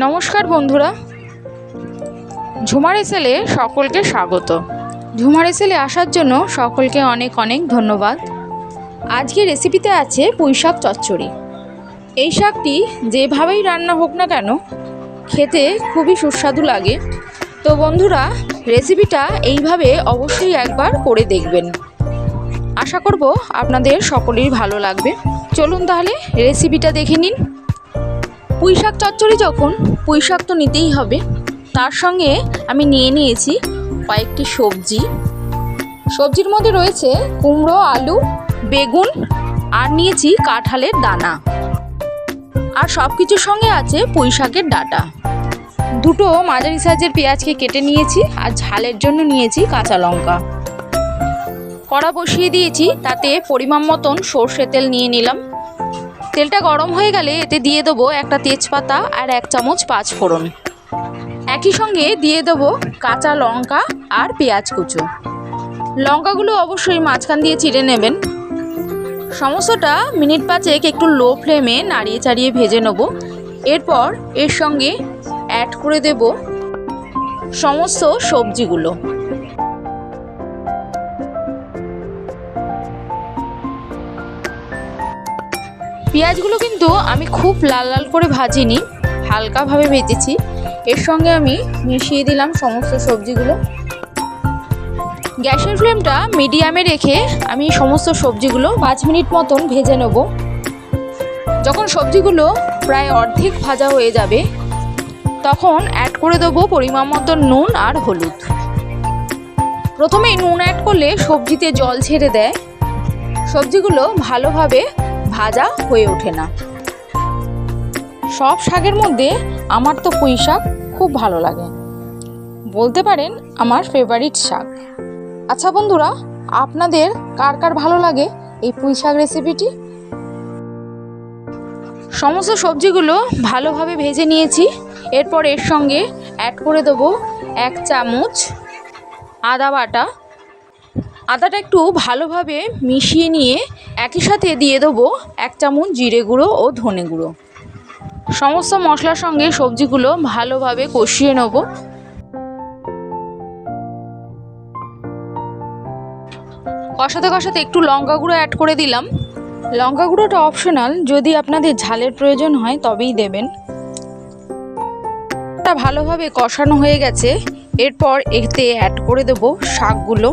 নমস্কার বন্ধুরা, ঝুমার এসেলে সকলকে স্বাগত। ঝুমার এসেলে আসার জন্য সকলকে অনেক অনেক ধন্যবাদ। আজকে রেসিপিতে আছে পুঁইশাক চচ্চড়ি। এই শাকটি যেভাবেই রান্না হোক না কেন খেতে খুবই সুস্বাদু লাগে। তো বন্ধুরা, রেসিপিটা এইভাবে অবশ্যই একবার করে দেখবেন। আশা করব আপনাদের সকলেরই ভালো লাগবে। চলুন তাহলে রেসিপিটা দেখে নিন। পুঁইশাক চচ্চড়ি যখন, পুঁইশাক তো নিতেই হবে। তার সঙ্গে আমি নিয়েছি কয়েকটি সবজির মধ্যে রয়েছে কুমড়ো, আলু, বেগুন, আর নিয়েছি কাঁঠালের দানা, আর সব কিছুর সঙ্গে আছে পুঁইশাকের ডাঁটা। দুটো মাঝারি সাইজের পেঁয়াজকে কেটে নিয়েছি, আর ঝালের জন্য নিয়েছি কাঁচা লঙ্কা। কড়া বসিয়ে দিয়েছি, তাতে পরিমাণ মতন সর্ষে তেল নিয়ে নিলাম। তেলটা গরম হয়ে গেলে এতে দিয়ে দেবো একটা তেজপাতা আর 1 চামচ পাঁচফোড়ন। একই সঙ্গে দিয়ে দেবো কাঁচা লঙ্কা আর পেঁয়াজ কুচো। লঙ্কাগুলো অবশ্যই মাঝখান দিয়ে চিড়ে নেবেন। সমস্তটা মিনিট 5 একটু লো ফ্লেমে নাড়িয়ে চাড়িয়ে ভেজে নেব। এরপর এর সঙ্গে অ্যাড করে দেব সমস্ত সবজিগুলো। পেঁয়াজগুলো কিন্তু আমি খুব লাল লাল করে ভাজিনি, হালকাভাবে ভেজেছি। এর সঙ্গে আমি মিশিয়ে দিলাম সমস্ত সবজিগুলো। গ্যাসের ফ্লেমটা মিডিয়ামে রেখে আমি সমস্ত সবজিগুলো 5 মিনিট মতন ভেজে নেব। যখন সবজিগুলো প্রায় অর্ধেক ভাজা হয়ে যাবে, তখন অ্যাড করে দেবো পরিমাণ মতন নুন আর হলুদ। প্রথমেই নুন অ্যাড করলে সবজিতে জল ছেড়ে দেয়, সবজিগুলো ভালোভাবে ভাজা হয়ে ওঠে না। সব শাকের মধ্যে আমার তো পুঁই শাক খুব ভালো লাগে, বলতে পারেন আমার ফেভারিট শাক। আচ্ছা বন্ধুরা, আপনাদের কার কার ভালো লাগে এই পুঁই শাক রেসিপিটি? সমস্ত সবজিগুলো ভালোভাবে ভেজে নিয়েছি। এরপর এর সঙ্গে অ্যাড করে দেবো 1 চামচ আদা বাটা। আদাটা একটু ভালোভাবে মিশিয়ে নিয়ে একই সাথে দিয়ে দেবো 1 চামচ জিরে গুঁড়ো ও ধনে গুঁড়ো। সমস্ত মশলার সঙ্গে সবজিগুলো ভালোভাবে কষিয়ে নেব। কষাতে কষাতে একটু লঙ্কা গুঁড়ো অ্যাড করে দিলাম। লঙ্কা গুঁড়োটা অপশনাল, যদি আপনাদের ঝালের প্রয়োজন হয় তবেই দেবেন। এটা ভালোভাবে কষানো হয়ে গেছে। এরপর এতে অ্যাড করে দেবো শাকগুলো।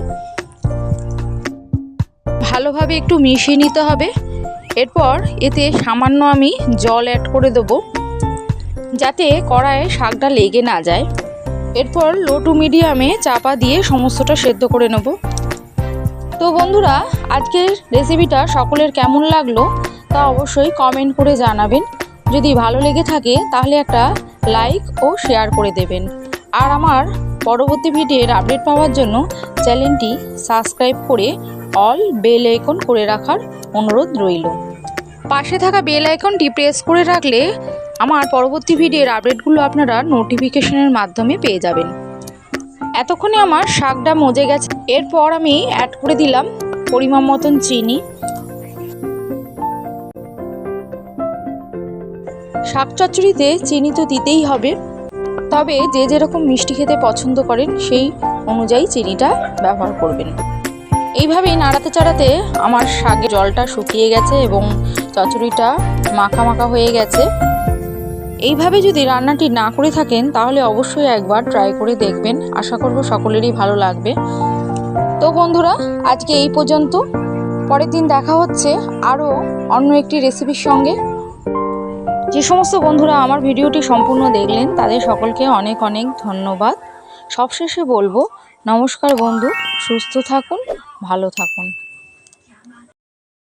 ভালোভাবে একটু মিশিয়ে নিতে হবে। এরপর এতে সামান্য আমি জল অ্যাড করে দেবো, যাতে কড়াইয়ে শাকটা লেগে না যায়। এরপর লো টু মিডিয়ামে চাপা দিয়ে সমস্তটা সেদ্ধ করে নেব। তো বন্ধুরা, আজকের রেসিপিটা সকলের কেমন লাগলো তা অবশ্যই কমেন্ট করে জানাবেন। যদি ভালো লেগে থাকে তাহলে একটা লাইক ও শেয়ার করে দেবেন। আর আমার পরবর্তী ভিডিওর আপডেট পাওয়ার জন্য চ্যানেলটি সাবস্ক্রাইব করে অল বেল আইকন করে রাখার অনুরোধ রইল। পাশে থাকা বেল আইকনটি প্রেস করে রাখলে আমার পরবর্তী ভিডিওর আপডেটগুলো আপনারা নোটিফিকেশনের মাধ্যমে পেয়ে যাবেন। এতক্ষণে আমার শাকটা মজে গেছে। এরপর আমি অ্যাড করে দিলাম পরিমাণ মতন চিনি। শাক চচ্চড়িতে চিনি তো দিতেই হবে, তবে যে যেরকম মিষ্টি খেতে পছন্দ করেন সেই অনুযায়ী চিনিটা ব্যবহার করবেন। এইভাবেই নাড়াতে চাড়াতে আমার শাকের জলটা শুকিয়ে গেছে এবং চচ্চড়িটা মাখা মাখা হয়ে গেছে। এইভাবে যদি রান্নাটি না করে থাকেন তাহলে অবশ্যই একবার ট্রাই করে দেখবেন। আশা করব সকলেরই ভালো লাগবে। তো বন্ধুরা, আজকে এই পর্যন্ত। পরের দিন দেখা হচ্ছে আরও অন্য একটি রেসিপির সঙ্গে। যে সমস্ত বন্ধুরা আমার ভিডিওটি সম্পূর্ণ দেখলেন তাদের সকলকে অনেক অনেক ধন্যবাদ। সবশেষে বলবো নমস্কার বন্ধু, সুস্থ থাকুন, ভালো থাকুন।